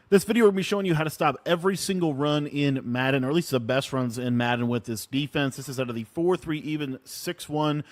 This video, we're going to be showing you how to stop every single run in Madden, or at least the best runs in Madden with this defense. This is out of the 4-3 even 6-1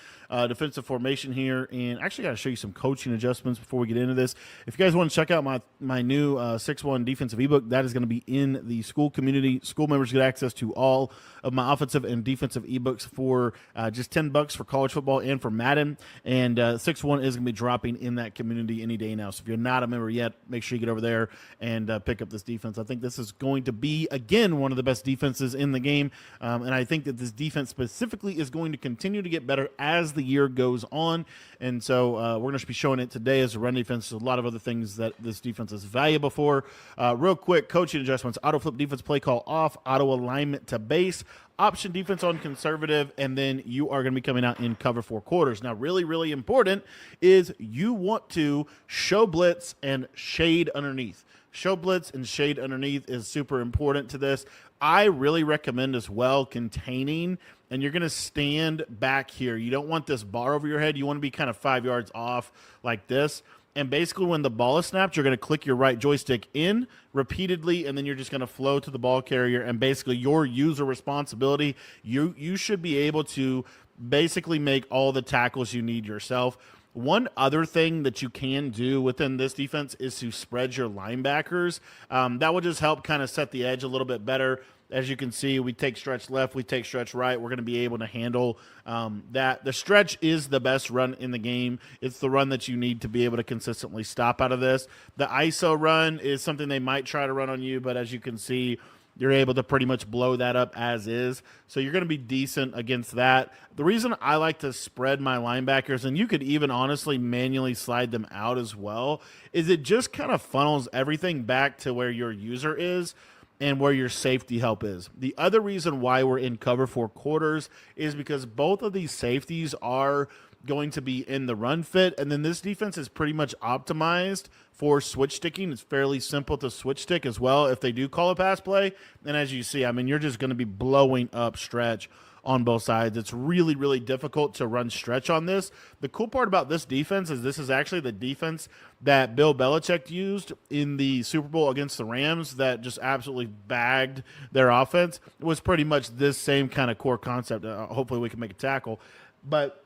defensive formation here. And actually, I got to show you some coaching adjustments before we get into this. If you guys want to check out my new 6-1 defensive ebook, that is going to be in the school community. School members get access to all of my offensive and defensive ebooks for just $10 for college football and for Madden. And 6-1 is going to be dropping in that community any day now. So if you're not a member yet, make sure you get over there and pick up this defense. I think this is going to be, again, one of the best defenses in the game. And I think that this defense specifically is going to continue to get better as the year goes on. And so we're going to be showing it today as a run defense. There's a lot of other things that this defense is valuable for. Real quick, coaching adjustments: auto flip defense play call off, auto alignment to base, option defense on conservative, and then you are going to be coming out in cover 4 quarters. Now, really, really important is you want to show blitz and shade underneath. Show blitz and shade underneath is super important to this. I really recommend as well containing, and you're going to stand back here. You don't want this bar over your head. You want to be kind of 5 yards off like this. And basically when the ball is snapped, you're going to click your right joystick in repeatedly, and then you're just going to flow to the ball carrier, and basically your user responsibility. You should be able to basically make all the tackles you need yourself. One other thing that you can do within this defense is to spread your linebackers. That will just help kind of set the edge a little bit better. As you can see, we take stretch left, we take stretch right. We're going to be able to handle that. The stretch is the best run in the game. It's the run that you need to be able to consistently stop out of this. The ISO run is something they might try to run on you, but as you can see, you're able to pretty much blow that up as is. So you're going to be decent against that. The reason I like to spread my linebackers, and you could even honestly manually slide them out as well, is it just kind of funnels everything back to where your user is and where your safety help is. The other reason why we're in cover 4 quarters is because both of these safeties are going to be in the run fit, and then this defense is pretty much optimized for switch sticking. It's fairly simple to switch stick as well if they do call a pass play. And as you see, I mean, you're just going to be blowing up stretch on both sides. It's really, really difficult to run stretch on this. The cool part about this defense is this is actually the defense that Bill Belichick used in the Super Bowl against the Rams that just absolutely bagged their offense. It was pretty much this same kind of core concept. Hopefully we can make a tackle. But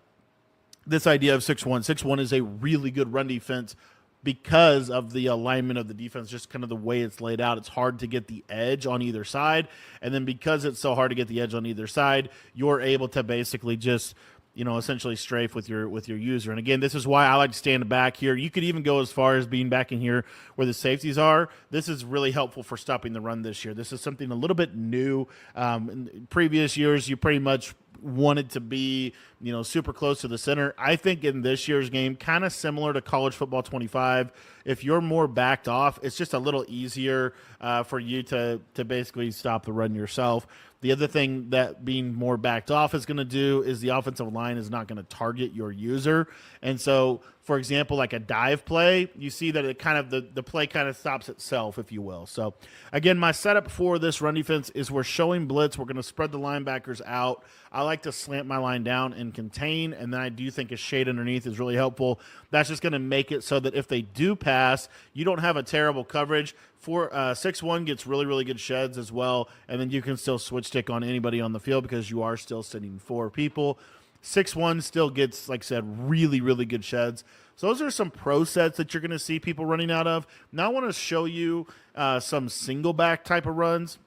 this idea of 6-1. 6-1 is a really good run defense because of the alignment of the defense, just kind of the way it's laid out. It's hard to get the edge on either side. And then because it's so hard to get the edge on either side, you're able to basically just, essentially strafe with your user. And again, this is why I like to stand back here. You could even go as far as being back in here where the safeties are. This is really helpful for stopping the run this year. This is something a little bit new. In previous years, you pretty much wanted to be, super close to the center. I think in this year's game, kind of similar to college football 25, if you're more backed off, it's just a little easier for you to basically stop the run yourself. The other thing that being more backed off is going to do is the offensive line is not going to target your user. And so, for example, like a dive play, you see that it kind of the play kind of stops itself, if you will. So, again, my setup for this run defense is we're showing blitz. We're going to spread the linebackers out. I like to slant my line down and contain, and then I do think a shade underneath is really helpful. That's just going to make it so that if they do pass, you don't have a terrible coverage. 6-1 gets really, really good sheds as well, and then you can still switch stick on anybody on the field because you are still sitting 4 people. 6-1 still gets, like I said, really, really good sheds. So those are some pro sets that you're going to see people running out of. Now I want to show you some single back type of runs.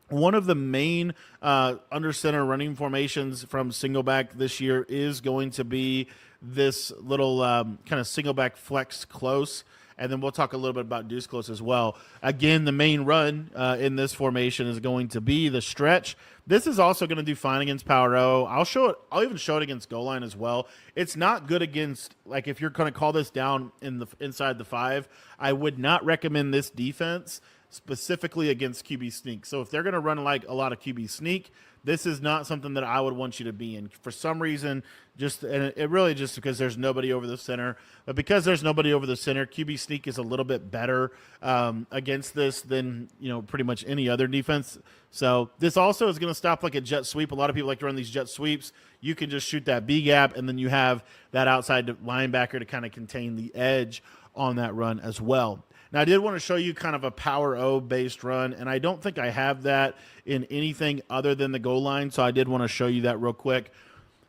One of the main under center running formations from single back this year is going to be this little kind of single back flex close. And then we'll talk a little bit about deuce close as well. Again, the main run in this formation is going to be the stretch. This is also going to do fine against power O. I'll even show it against goal line as well. It's not good against, like, if you're going to call this down inside the 5, I would not recommend this defense specifically against QB sneak. So if they're going to run like a lot of QB sneak, this is not something that I would want you to be in. For some reason, and it really just because there's nobody over the center. But because there's nobody over the center, QB sneak is a little bit better against this than pretty much any other defense. So this also is going to stop like a jet sweep. A lot of people like to run these jet sweeps. You can just shoot that B gap, and then you have that outside linebacker to kind of contain the edge on that run as well. Now, I did want to show you kind of a power O based run, and I don't think I have that in anything other than the goal line, so I did want to show you that real quick.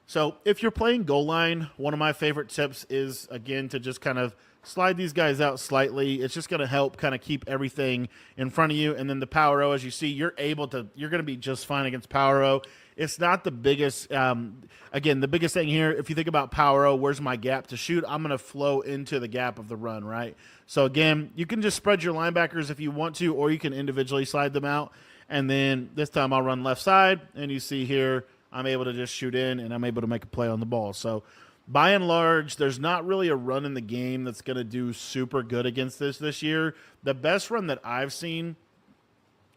So if you're playing goal line, one of my favorite tips is, again, to just kind of slide these guys out slightly. It's just going to help kind of keep everything in front of you. And then the power O, as you see, you're going to be just fine against power O. It's not the biggest, again, the biggest thing here, if you think about power O, where's my gap to shoot? I'm going to flow into the gap of the run, right? So again, you can just spread your linebackers if you want to, or you can individually slide them out. And then this time I'll run left side, and you see here, I'm able to just shoot in, and I'm able to make a play on the ball. So by and large, there's not really a run in the game that's going to do super good against this year. The best run that I've seen,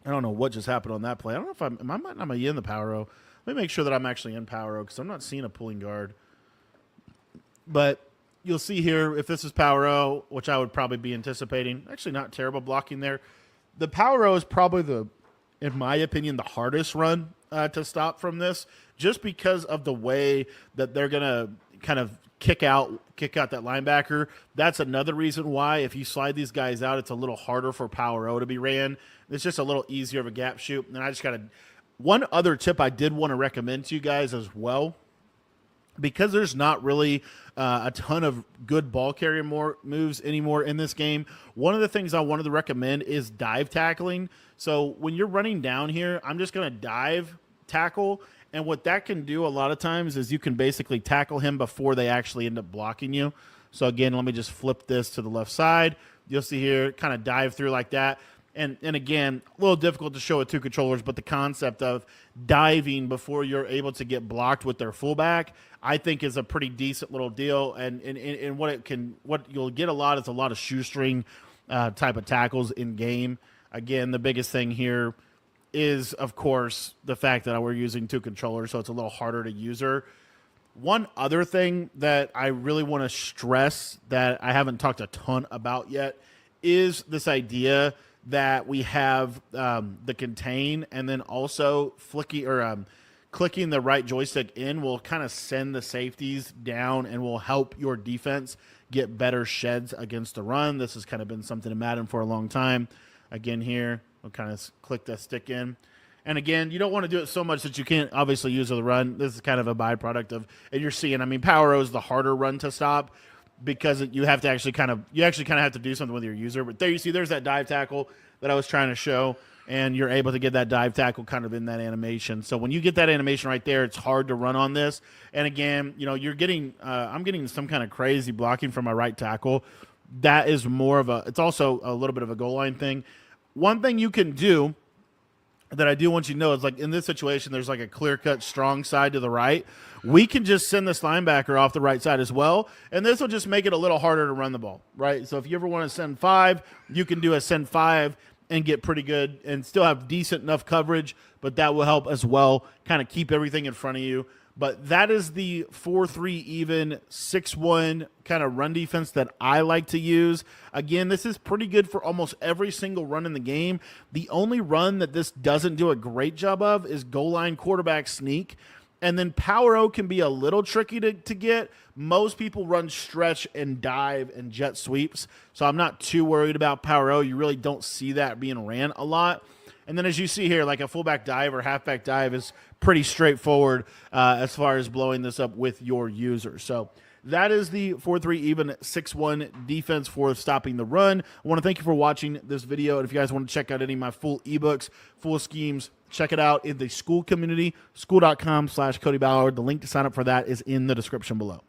I don't know what just happened on that play. I don't know if I might not be in the power O. Let me make sure that I'm actually in power O because I'm not seeing a pulling guard. But you'll see here, if this is power O, which I would probably be anticipating, actually not terrible blocking there. The power O is probably in my opinion, the hardest run to stop from this, just because of the way that they're going to kind of kick out that linebacker. That's another reason why if you slide these guys out, it's a little harder for power O to be ran. It's just a little easier of a gap shoot. And I just got to, one other tip I did want to recommend to you guys as well, because there's not really a ton of good ball carrier moves anymore in this game. One of the things I wanted to recommend is dive tackling. So when you're running down here, I'm just going to dive tackle. And what that can do a lot of times is you can basically tackle him before they actually end up blocking you. So again, let me just flip this to the left side. You'll see here, kind of dive through like that. And again, a little difficult to show with two controllers, but the concept of diving before you're able to get blocked with their fullback, I think is a pretty decent little deal. And what you'll get a lot is a lot of shoestring type of tackles in game. Again, the biggest thing here is, of course, the fact that we're using two controllers, so it's a little harder to use her. One other thing that I really want to stress that I haven't talked a ton about yet is this idea that we have the contain, and then also clicking the right joystick in will kind of send the safeties down and will help your defense get better sheds against the run. This has kind of been something in Madden for a long time. Again here, we'll kind of click that stick in. And again, you don't want to do it so much that you can't obviously use the run. This is kind of a byproduct of, and you're seeing, I mean, power O is the harder run to stop because you have to actually kind of have to do something with your user. But there you see, there's that dive tackle that I was trying to show, and you're able to get that dive tackle kind of in that animation. So when you get that animation right there, it's hard to run on this. And again, you're getting, I'm getting some kind of crazy blocking from my right tackle. That is more of it's also a little bit of a goal line thing. One thing you can do that I do want you to know is, like, in this situation, there's like a clear-cut strong side to the right. We can just send this linebacker off the right side as well, and this will just make it a little harder to run the ball, right? So if you ever want to send 5, you can do a send 5 and get pretty good and still have decent enough coverage, but that will help as well, kind of keep everything in front of you. But that is the 4-3 even 6-1 kind of run defense that I like to use. Again, this is pretty good for almost every single run in the game. The only run that this doesn't do a great job of is goal line quarterback sneak. And then power O can be a little tricky to get. Most people run stretch and dive and jet sweeps, so I'm not too worried about power O. You really don't see that being ran a lot. And then as you see here, like a fullback dive or halfback dive is pretty straightforward as far as blowing this up with your user. So that is the 4-3 even 6-1 defense for stopping the run. I want to thank you for watching this video. And if you guys want to check out any of my full ebooks, full schemes, check it out in the school community, school.com/Cody Ballard. The link to sign up for that is in the description below.